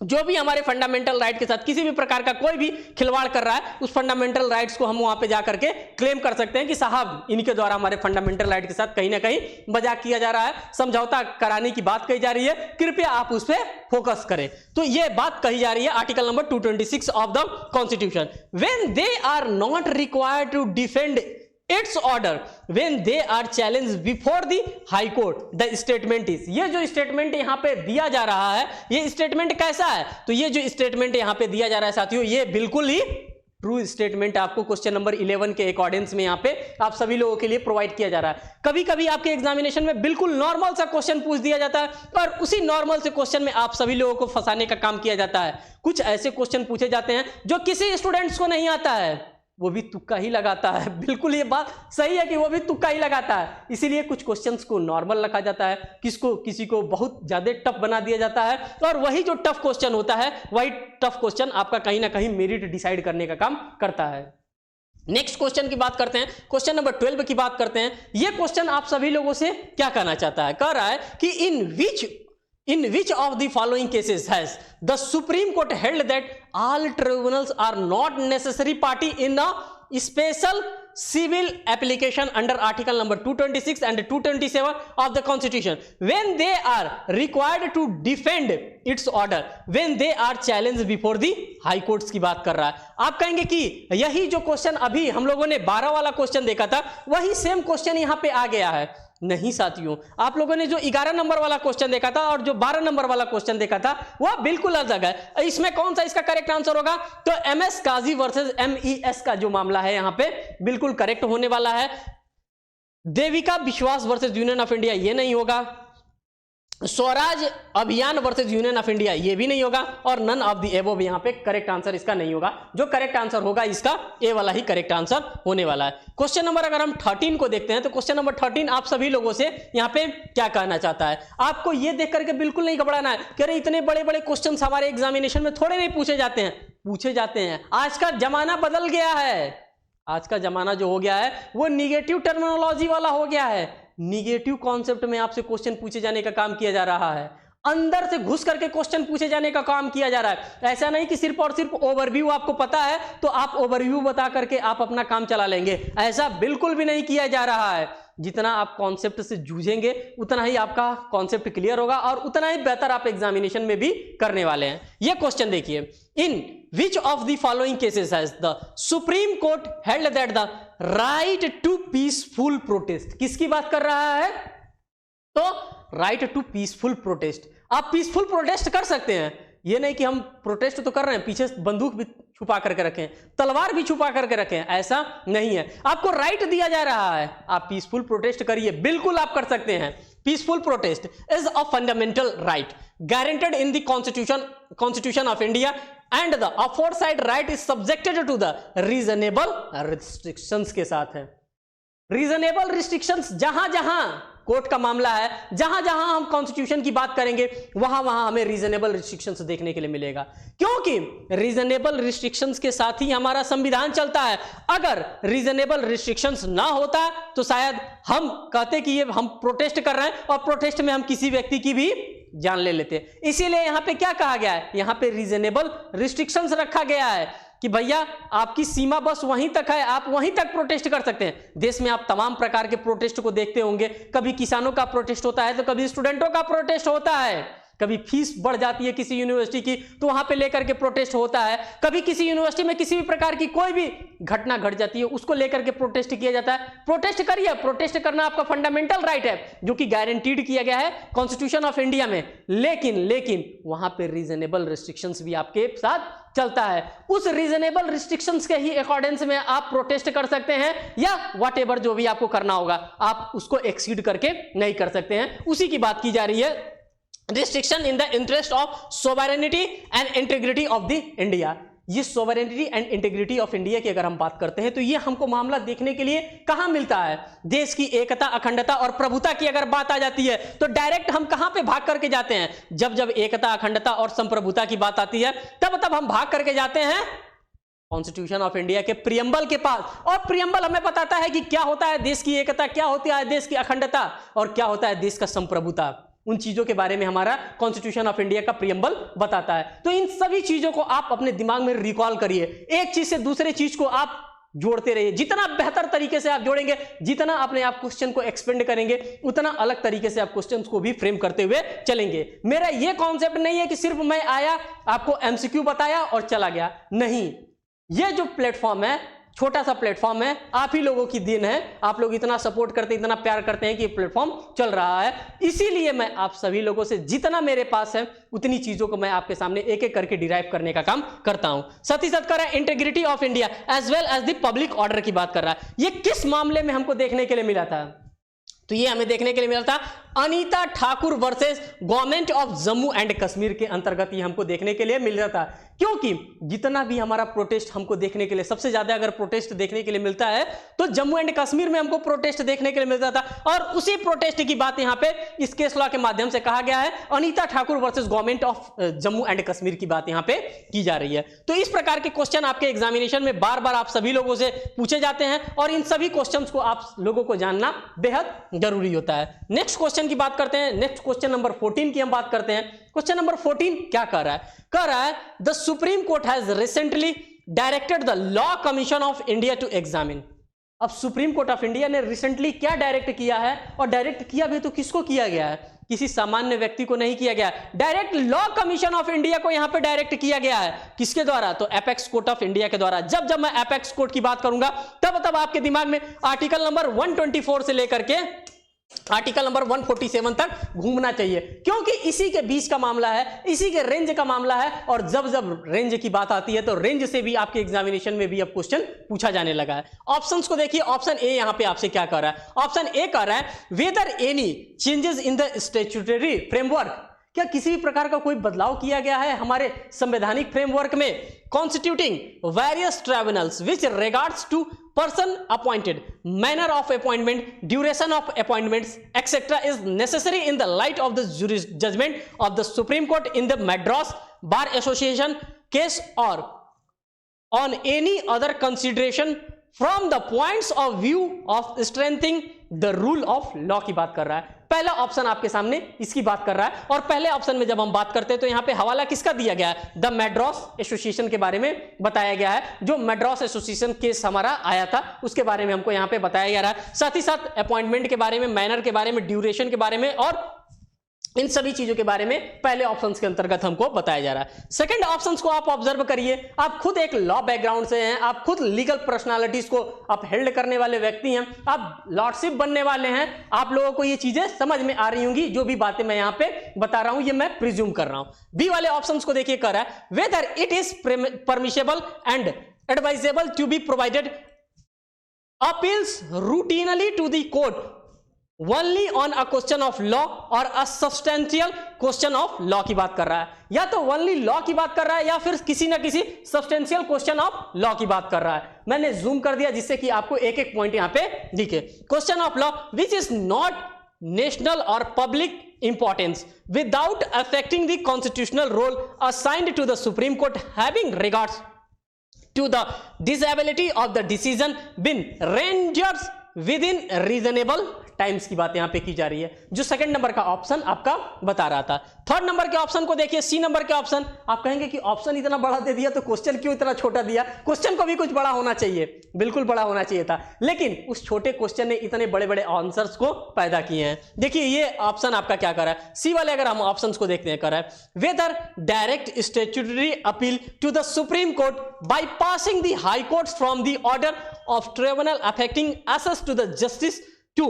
जो भी हमारे फंडामेंटल राइट के साथ किसी भी प्रकार का कोई भी खिलवाड़ कर रहा है, उस फंडामेंटल राइट्स को हम वहां पे जा करके क्लेम कर सकते हैं कि साहब इनके द्वारा हमारे फंडामेंटल राइट के साथ कहीं ना कहीं मजाक किया जा रहा है, समझौता कराने की बात कही जा रही है, कृपया आप उस पर फोकस करें। तो यह बात कही जा रही है article number 226 of the constitution. When they are not required to defend its order when they are challenge before the high court the statement is. ये जो स्टेटमेंट यहां पे दिया जा रहा है, ये स्टेटमेंट कैसा है, तो ये जो स्टेटमेंट यहां पे दिया जा रहा है साथियों, ये बिल्कुल ही ट्रू स्टेटमेंट आपको क्वेश्चन नंबर 11 के अकॉर्डिंग्स में यहां पे आप सभी लोगों के लिए प्रोवाइड किया जा रहा है। कभी कभी आपके एग्जामिनेशन में बिल्कुल नॉर्मल सा क्वेश्चन पूछ दिया जाता है और उसी नॉर्मल से क्वेश्चन में आप सभी लोगों को फंसाने का काम किया जाता है। कुछ ऐसे क्वेश्चन पूछे जाते हैं जो किसी स्टूडेंट्स को नहीं आता है, वो भी तुक्का ही लगाता है। बिल्कुल ये बात सही है कि वो भी तुक्का ही लगाता है, इसीलिए कुछ क्वेश्चंस को नॉर्मल रखा जाता है, किसी को बहुत ज्यादा टफ बना दिया जाता है, और वही जो टफ क्वेश्चन होता है, वही टफ क्वेश्चन आपका कहीं ना कहीं मेरिट डिसाइड करने का काम करता है। नेक्स्ट क्वेश्चन की बात करते हैं, क्वेश्चन नंबर 12 की बात करते हैं। यह क्वेश्चन आप सभी लोगों से क्या कहना चाहता है, कह रहा है कि in which of the following cases has the Supreme Court held that all tribunals are not necessary party in a special civil application under article number 226 and 227 of the constitution when they are required to defend its order when they are challenged before the high courts की बात कर रहा है। आप कहेंगे कि यही जो क्वेश्चन अभी हम लोगों ने 12 वाला क्वेश्चन देखा था, वही सेम क्वेश्चन यहां पे आ गया है। नहीं साथियों, आप लोगों ने जो 11 नंबर वाला क्वेश्चन देखा था और जो 12 नंबर वाला क्वेश्चन देखा था वह बिल्कुल अलग है। इसमें कौन सा इसका करेक्ट आंसर होगा, तो एमएस काजी वर्सेस एमईएस का जो मामला है यहां पे बिल्कुल करेक्ट होने वाला है। देविका विश्वास वर्सेस यूनियन ऑफ इंडिया ये नहीं होगा, Swaraj Abhiyan versus union of India ये भी नहीं होगा, और नन ऑफ द एबव यहां पे करेक्ट आंसर इसका नहीं होगा। जो करेक्ट आंसर होगा इसका ए वाला ही करेक्ट आंसर होने वाला है। क्वेश्चन नंबर अगर हम 13 को देखते हैं तो क्वेश्चन नंबर 13 आप सभी लोगों से यहां पे क्या कहना चाहता है। आपको ये देख करके बिल्कुल नहीं घबराना है कि अरे इतने बड़े बड़े क्वेश्चन हमारे एग्जामिनेशन में थोड़े नहीं पूछे जाते हैं, पूछे जाते हैं। आज का जमाना बदल गया है, आज का जमाना जो हो गया है वो निगेटिव टर्मिनोलॉजी वाला हो गया है। निगेटिव कॉन्सेप्ट में आपसे क्वेश्चन पूछे जाने का काम किया जा रहा है, अंदर से घुस करके क्वेश्चन पूछे जाने का काम किया जा रहा है। ऐसा नहीं कि सिर्फ और सिर्फ ओवरव्यू आपको पता है तो आप ओवरव्यू बता करके आप अपना काम चला लेंगे, ऐसा बिल्कुल भी नहीं किया जा रहा है। जितना आप कॉन्सेप्ट से जूझेंगे उतना ही आपका कॉन्सेप्ट क्लियर होगा और उतना ही बेहतर आप एग्जामिनेशन में भी करने वाले हैं। यह क्वेश्चन देखिए, in which of the following cases has the supreme court held that the right to peaceful protest, किसकी बात कर रहा है, तो राइट टू पीसफुल प्रोटेस्ट। आप पीसफुल प्रोटेस्ट कर सकते हैं, ये नहीं कि हम प्रोटेस्ट तो कर रहे हैं पीछे बंदूक भी छुपा करके रखें, तलवार भी छुपा करके रखें, ऐसा नहीं है। आपको राइट दिया जा रहा है, आप पीसफुल प्रोटेस्ट करिए, बिल्कुल आप कर सकते हैं। Peaceful protest is a fundamental right guaranteed in the constitution of India and the aforesaid right is subjected to the reasonable restrictions के साथ है। रीजनेबल रिस्ट्रिक्शंस जहां जहां कोर्ट का मामला है, जहां जहां हम कॉन्स्टिट्यूशन की बात करेंगे वहां वहां हमें रीजनेबल रिस्ट्रिक्शंस देखने के लिए मिलेगा, क्योंकि रीजनेबल रिस्ट्रिक्शंस के साथ ही हमारा संविधान चलता है। अगर रीजनेबल रिस्ट्रिक्शंस ना होता तो शायद हम कहते कि ये हम प्रोटेस्ट कर रहे हैं और प्रोटेस्ट में हम किसी व्यक्ति की भी जान ले लेते। इसीलिए यहां पे क्या कहा गया है, यहां पे रीजनेबल रिस्ट्रिक्शंस रखा गया है। कि भैया आपकी सीमा बस वहीं तक है, आप वहीं तक प्रोटेस्ट कर सकते हैं। देश में आप तमाम प्रकार के प्रोटेस्ट को देखते होंगे, कभी किसानों का प्रोटेस्ट होता है तो कभी स्टूडेंटों का प्रोटेस्ट होता है, कभी फीस बढ़ जाती है किसी यूनिवर्सिटी की तो वहां पे लेकर के प्रोटेस्ट होता है, कभी किसी यूनिवर्सिटी में किसी भी प्रकार की कोई भी घटना घट जाती है उसको लेकर के प्रोटेस्ट किया जाता है। प्रोटेस्ट करिए, प्रोटेस्ट करना आपका फंडामेंटल राइट है जो कि गारंटीड किया गया है कॉन्स्टिट्यूशन ऑफ इंडिया में, लेकिन वहां पे रीजनेबल रिस्ट्रिक्शंस भी आपके साथ चलता है। उस रीजनेबल रिस्ट्रिक्शंस के ही अकॉर्डेंस में आप प्रोटेस्ट कर सकते हैं या व्हाटएवर जो भी आपको करना होगा आप उसको एक्सीड करके नहीं कर सकते हैं। उसी की बात की जा रही है, restriction in the interest of sovereignty and integrity of the India. ये sovereignty and integrity of India की अगर हम बात करते हैं तो ये हमको मामला देखने के लिए कहां मिलता है? देश की एकता, अखंडता और प्रभुता की अगर बात आ जाती है तो डायरेक्ट हम कहां पे भाग करके जाते हैं? जब एकता, अखंडता और संप्रभुता की बात आती है तब हम भाग करके जाते हैं कॉन्स्टिट्यूशन ऑफ इंडिया के प्रियम्बल के पास। और प्रियम्बल हमें बताता है कि क्या होता है देश की एकता, क्या होती है देश की अखंडता और क्या होता है देश का संप्रभुता। उन चीजों के बारे में हमारा कॉन्स्टिट्यूशन ऑफ इंडिया का प्रियम्बल बताता है। तो इन सभी चीजों को आप अपने दिमाग में रिकॉल करिए, एक चीज से दूसरे चीज को आप जोड़ते रहिए। जितना बेहतर तरीके से आप जोड़ेंगे, जितना अपने आप क्वेश्चन को एक्सपेंड करेंगे, उतना अलग तरीके से आप क्वेश्चन को भी फ्रेम करते हुए चलेंगे। मेरा यह कॉन्सेप्ट नहीं है कि सिर्फ मैं आया, आपको एमसीक्यू बताया और चला गया, नहीं। यह जो प्लेटफॉर्म है, छोटा सा प्लेटफॉर्म है, आप ही लोगों की देन है, आप लोग इतना सपोर्ट करते, इतना प्यार करते हैं कि ये प्लेटफॉर्म चल रहा है। इसीलिए मैं आप सभी लोगों से जितना मेरे पास है उतनी चीजों को मैं आपके सामने एक एक करके डिराइव करने का काम करता हूं। साथ ही साथ कर रहा है integrity of India as well as the public order की बात कर रहा है। ये किस मामले में हमको देखने के लिए मिला था? तो ये हमें देखने के लिए मिला था Anita Thakur versus government of Jammu and Kashmir के अंतर्गत ये हमको देखने के लिए मिल रहा था। क्योंकि जितना भी हमारा प्रोटेस्ट हमको देखने के लिए, सबसे ज्यादा अगर प्रोटेस्ट देखने के लिए मिलता है तो जम्मू एंड कश्मीर में हमको प्रोटेस्ट देखने के लिए मिलता था। और उसी प्रोटेस्ट की बात यहां पे इस केस लॉ के माध्यम से कहा गया है, Anita Thakur versus government of Jammu and Kashmir की बात यहां पे की जा रही है। तो इस प्रकार के क्वेश्चन आपके एग्जामिनेशन में बार बार आप सभी लोगों से पूछे जाते हैं और इन सभी क्वेश्चन को आप लोगों को जानना बेहद जरूरी होता है। नेक्स्ट क्वेश्चन की बात करते हैं। नेक्स्ट क्वेश्चन नंबर 14 की हम बात करते हैं। क्वेश्चन नंबर 14 क्या कर रहा है? कह रहा है the supreme court has recently directed the law commission of India to examine. अब सुप्रीम कोर्ट ऑफ इंडिया ने रिसेंटली क्या डायरेक्ट किया है, और डायरेक्ट किया भी तो किसको किया गया है? किसी सामान्य व्यक्ति को नहीं किया गया, direct law commission of India को यहां पे डायरेक्ट किया गया है। किसके द्वारा? तो एपेक्स कोर्ट ऑफ इंडिया के द्वारा। जब मैं एपेक्स कोर्ट की बात करूंगा तब आपके दिमाग में आर्टिकल नंबर 124 से लेकर के आर्टिकल नंबर 147 तक घूमना चाहिए, क्योंकि इसी के बीच का मामला है, इसी के रेंज का मामला है। और जब रेंज की बात आती है तो रेंज से भी आपके एग्जामिनेशन में भी अब क्वेश्चन पूछा जाने लगा है। ऑप्शंस को देखिए। ऑप्शन ए यहां पे आपसे क्या कर रहा है? ऑप्शन ए कर रहा है whether any changes in the statutory framework, क्या किसी भी प्रकार का कोई बदलाव किया गया है हमारे संवैधानिक फ्रेमवर्क में, constituting various tribunals which regards to person appointed, manner of appointment, duration of appointments, etc. is necessary in the light of the judgment of the Supreme Court in the Madras Bar Association case or on any other consideration from the points of view of strengthening the rule of law की बात कर रहा है। पहला option आपके सामने इसकी बात कर रहा है। और पहले ऑप्शन में जब हम बात करते हैं तो यहां पे हवाला किसका दिया गया है? द मैड्रास एसोसिएशन के बारे में बताया गया है। जो मैड्रास एसोसिएशन केस हमारा आया था उसके बारे में हमको यहां पे बताया जा रहा है। साथ ही साथ अपॉइंटमेंट के बारे में, मैनर के बारे में, ड्यूरेशन के बारे में और इन सभी चीजों के बारे में पहले ऑप्शंस के अंतर्गत हमको बताया जा रहा है। सेकंड ऑप्शंस को आप ऑब्जर्व करिए। आप खुद एक लॉ बैकग्राउंड से हैं, आप खुद लीगल पर्सनालिटीज को आप हेल्ड करने वाले व्यक्ति हैं, आप लॉर्डशिप बनने वाले हैं, आप लोगों को ये चीजें समझ में आ रही होंगी। जो भी बातें मैं यहां पे बता रहा हूं ये मैं प्रिज्यूम कर रहा हूं। बी वाले ऑप्शंस को देखिए, कर रहा है whether it is permissible and advisable to be provided appeals routinely to the court only on a question of law और a substantial question of law की बात कर रहा है। या तो only law की बात कर रहा है या फिर किसी ना किसी substantial question of law की बात कर रहा है। मैंने जूम कर दिया जिससे कि आपको एक एक पॉइंट यहां पे दिखे। Question of law which is not national और public importance without affecting the constitutional role assigned to the supreme court having regards to the disability of the decision being rendered within reasonable times की बात यहां पे की जा रही है, जो सेकंड नंबर का ऑप्शन आपका बता रहा था। थर्ड नंबर के ऑप्शन को देखिए, सी नंबर के ऑप्शन। आप कहेंगे कि ऑप्शन इतना बड़ा दे दिया तो क्वेश्चन क्यों इतना छोटा दिया? क्वेश्चन को भी कुछ बड़ा होना चाहिए, बिल्कुल बड़ा होना चाहिए था, लेकिन उस छोटे क्वेश्चन ने इतने बड़े बड़े आंसर्स को पैदा किए हैं। देखिए ये ऑप्शन आपका क्या कर रहा है, सी वाले अगर हम ऑप्शंस को देखते हैं, कर रहा है whether direct statutory appeal to the supreme court bypassing the high courts from the order of tribunal affecting access to the justice to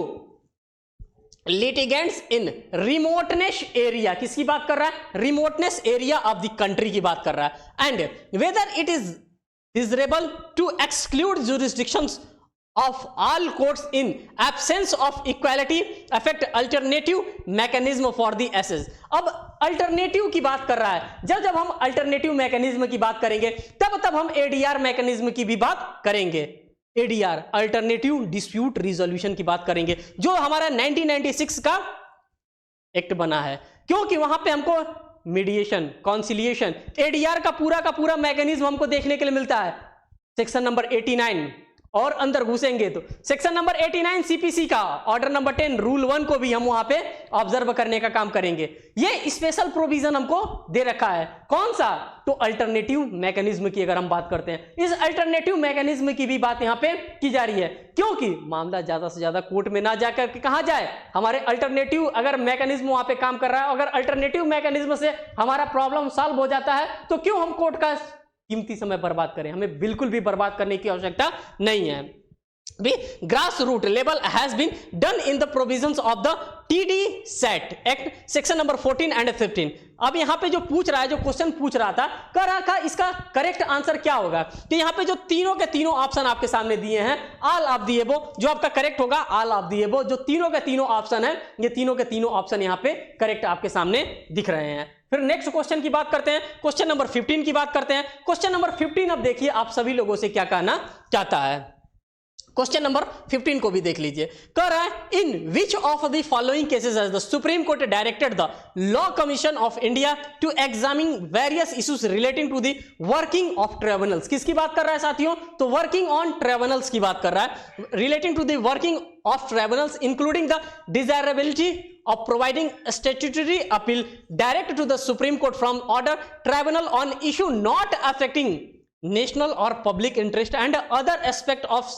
litigants in remoteness area. किसकी बात कर रहा है? Remoteness area of the country की बात कर रहा है। And whether it is desirable to exclude jurisdictions of all courts in absence of equality affect alternative mechanism for the assess। अब अल्टरनेटिव की बात कर रहा है, जब हम अल्टरनेटिव मैकेनिज्म की बात करेंगे तब हम एडीआर मैकेनिज्म की भी बात करेंगे। एडीआर अल्टरनेटिव डिस्प्यूट रिजोल्यूशन की बात करेंगे, जो हमारा 1996 का एक्ट बना है, क्योंकि वहां पे हमको मीडिएशन, कॉन्सिलिएशन, एडीआर का पूरा मैकेनिज्म हमको देखने के लिए मिलता है। सेक्शन नंबर 89 और अंदर घुसेंगे तो सेक्शन नंबर 89 सीपीसी का ऑर्डर नंबर 10 रूल 1 को भी हम वहां पे ऑब्जर्व करने का काम करेंगे। ये स्पेशल प्रोविजन हमको दे रखा है, कौन सा? तो अल्टरनेटिव मैकेनिज्म की अगर हम बात करते हैं, इस अल्टरनेटिव मैकेनिज्म की भी बात यहां पे की जा रही है, क्योंकि मामला ज्यादा से ज्यादा कोर्ट में ना जाकर के कहां जाए, हमारे अल्टरनेटिव अगर मैकेनिज्म वहां पे काम कर रहा है, अगर अल्टरनेटिव मैकेनिज्म से हमारा प्रॉब्लम सॉल्व हो जाता है तो क्यों हम कोर्ट का कीमती समय बर्बाद करें? हमें बिल्कुल भी बर्बाद करने की आवश्यकता नहीं है। Grass root level has been done in the provisions of the TDSAT act section number 14 and 15। अब यहां पे जो पूछ रहा है, जो क्वेश्चन पूछ रहा था, कह रहा था इसका करेक्ट आंसर क्या होगा, तो यहां पे जो तीनों के तीनों ऑप्शन आपके सामने दिए हैं, ऑल ऑफ द अबव, जो आपका करेक्ट होगा ऑल ऑफ द अबव, जो तीनों के तीनों ऑप्शन है, ये तीनों के तीनों ऑप्शन यहां पे करेक्ट आपके सामने दिख रहे हैं। फिर नेक्स्ट क्वेश्चन की बात करते हैं, क्वेश्चन नंबर 15 की बात करते हैं। क्वेश्चन नंबर 15 अब देखिए आप सभी लोगों से क्या कहना चाहता है। क्वेश्चन नंबर 15 को भी देख लीजिए, कह रहा है in which of the following cases has the supreme court directed the law commission of India to examine various issues relating to the working of tribunals. किसकी बात कर रहा है साथियों? तो वर्किंग ऑन ट्रिब्यूनल्स की बात कर रहा है, relating to the working of tribunals including the desirability of providing statutory appeal direct to the Supreme Court from order tribunal on issue not affecting national or public interest and other aspect of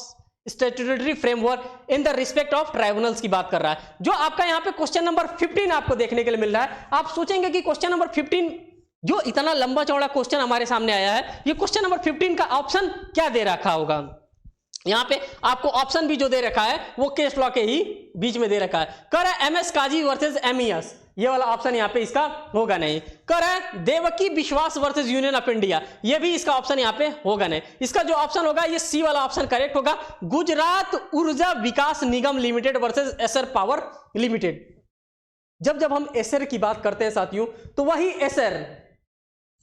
statutory framework in the respect of tribunals की बात कर रहा है। जो आपका यहाँ पे question number 15 आपको देखने के लिए मिल रहा है, आप सोचेंगे कि क्वेश्चन नंबर 15 जो इतना लंबा चौड़ा क्वेश्चन हमारे सामने आया है, ये क्वेश्चन नंबर 15 का ऑप्शन क्या दे रखा होगा? यहां पे आपको ऑप्शन भी जो दे रखा है वो केस लॉ के ही बीच में दे रखा है। कह रहा है एमएस काजी वर्सेस एमईएस, ये वाला ऑप्शन यहां पे इसका होगा नहीं। कह रहा है देवकी विश्वास वर्सेस यूनियन ऑफ इंडिया, ये भी इसका ऑप्शन यहां पे होगा नहीं। इसका जो ऑप्शन होगा ये सी वाला ऑप्शन करेक्ट होगा, Gujarat Urja Vikas Nigam limited versus Essar power limited. जब हम एसर की बात करते हैं साथियों, तो वही एसर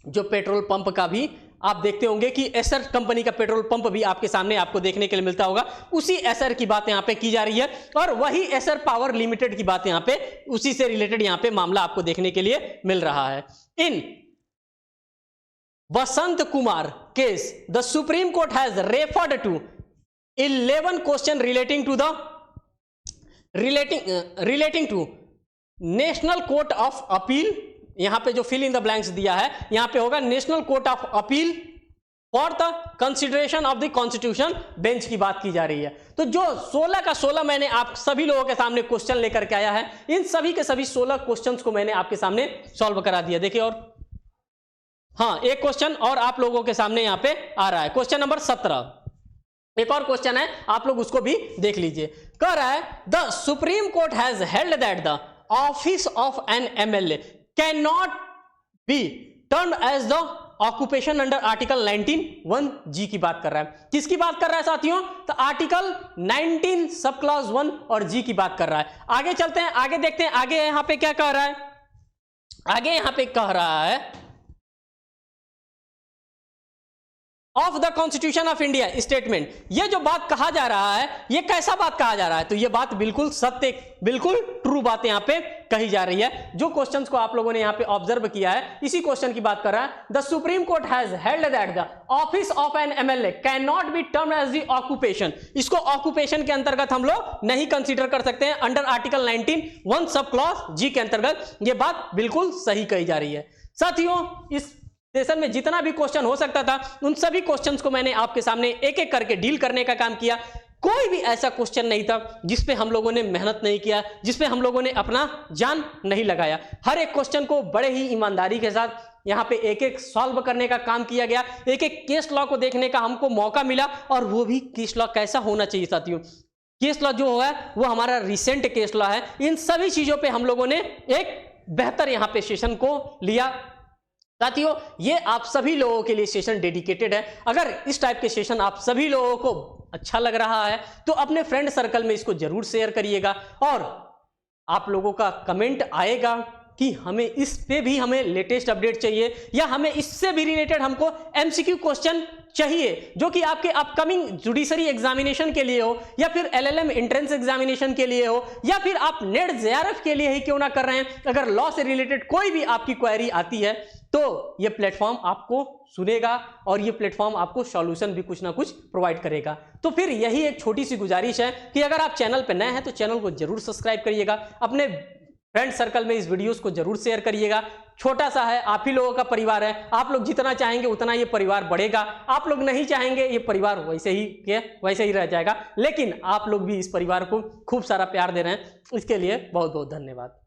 जो पेट्रोल पंप का भी आप देखते होंगे कि एसर कंपनी का पेट्रोल पंप भी आपके सामने आपको देखने के लिए मिलता होगा, उसी एसर की बात यहां पे की जा रही है, और वही एसर पावर लिमिटेड की बात यहां पे उसी से रिलेटेड यहां पे मामला आपको देखने के लिए मिल रहा है। In Vasant Kumar case the supreme court has referred to 11 question relating to national court of appeal. यहां पे जो फिल इन द ब्लैंक्स दिया है यहां पे होगा national court of appeal for the consideration of the constitution bench की बात की जा रही है। तो जो 16 का 16 मैंने आप सभी लोगों के सामने क्वेश्चन लेकर के आया है, इन सभी के सभी 16 क्वेश्चंस को मैंने आपके सामने सॉल्व करा दिया। देखिए, और हाँ, एक क्वेश्चन और आप लोगों के सामने यहां पे आ रहा है, क्वेश्चन नंबर 17। एक और क्वेश्चन है, आप लोग उसको भी देख लीजिए। कह रहा है the supreme court has held that the office of an MLA can not be turn as the occupation under article 19(1)(g की बात कर रहा है। किसकी बात कर रहा है साथियों? तो आर्टिकल 19 सब क्लॉज 1 और जी की बात कर रहा है। आगे चलते हैं, आगे देखते हैं आगे यहां पे क्या कह रहा है। आगे यहां पे कह रहा है of the constitution of India statement, ये जो बात कहा जा रहा है ये कैसा बात कहा जा रहा है? तो ये बात बिल्कुल सत्य, बिल्कुल ट्रू बात यहां पे कही जा रही है। जो क्वेश्चंस को आप लोगों ने यहां पे ऑब्जर्व किया है इसी क्वेश्चन की बात कर रहा है। The supreme court has held that the office of an MLA can not be term as the occupation. इसको ऑक्यूपेशन के अंतर्गत हम लोग नहीं कंसीडर कर सकते हैं अंडर आर्टिकल 19 1 सब क्लॉज जी के अंतर्गत। ये बात बिल्कुल सही कही जा रही है। साथियों, इस सेशन में जितना भी क्वेश्चन हो सकता था उन सभी क्वेश्चंस को मैंने आपके सामने एक एक करके डील करने का काम किया। कोई भी ऐसा क्वेश्चन नहीं था जिसपे हम लोगों ने मेहनत नहीं किया, जिसपे हम लोगों ने अपना जान नहीं लगाया। हर एक क्वेश्चन को बड़े ही ईमानदारी के साथ यहाँ पे एक एक सॉल्व करने का काम किया गया। एक एक केस लॉ को देखने का हमको मौका मिला, और वो भी केस लॉ कैसा होना चाहिए साथियों। केस लॉ जो है वो हमारा रिसेंट केस लॉ है। इन सभी चीजों पे हम लोगों ने एक बेहतर यहाँ पे सेशन को लिया। साथियों, ये आप सभी लोगों के लिए सेशन डेडिकेटेड है। अगर इस टाइप के सेशन आप सभी लोगों को अच्छा लग रहा है तो अपने फ्रेंड सर्कल में इसको जरूर शेयर करिएगा, और आप लोगों का कमेंट आएगा कि हमें इस पे भी हमें लेटेस्ट अपडेट चाहिए, या हमें इससे भी रिलेटेड हमको एमसीक्यू क्वेश्चन चाहिए जो कि आपके अपकमिंग जुडिशरी एग्जामिनेशन के लिए हो, या फिर एलएलएम एंट्रेंस एग्जामिनेशन के लिए हो, या फिर आप नेट जेआरएफ के लिए ही क्यों ना कर रहे हैं। अगर लॉ से रिलेटेड कोई भी आपकी क्वेरी आती है तो ये प्लेटफॉर्म आपको सुनेगा, और ये प्लेटफॉर्म आपको सॉल्यूशन भी कुछ ना कुछ प्रोवाइड करेगा। तो फिर यही एक छोटी सी गुजारिश है कि अगर आप चैनल पर नए हैं तो चैनल को जरूर सब्सक्राइब करिएगा, अपने फ्रेंड सर्कल में इस वीडियोस को जरूर शेयर करिएगा। छोटा सा है, आप ही लोगों का परिवार है, आप लोग जितना चाहेंगे उतना ये परिवार बढ़ेगा। आप लोग नहीं चाहेंगे ये परिवार वैसे ही रह जाएगा, लेकिन आप लोग भी इस परिवार को खूब सारा प्यार दे रहे हैं, इसके लिए बहुत बहुत धन्यवाद।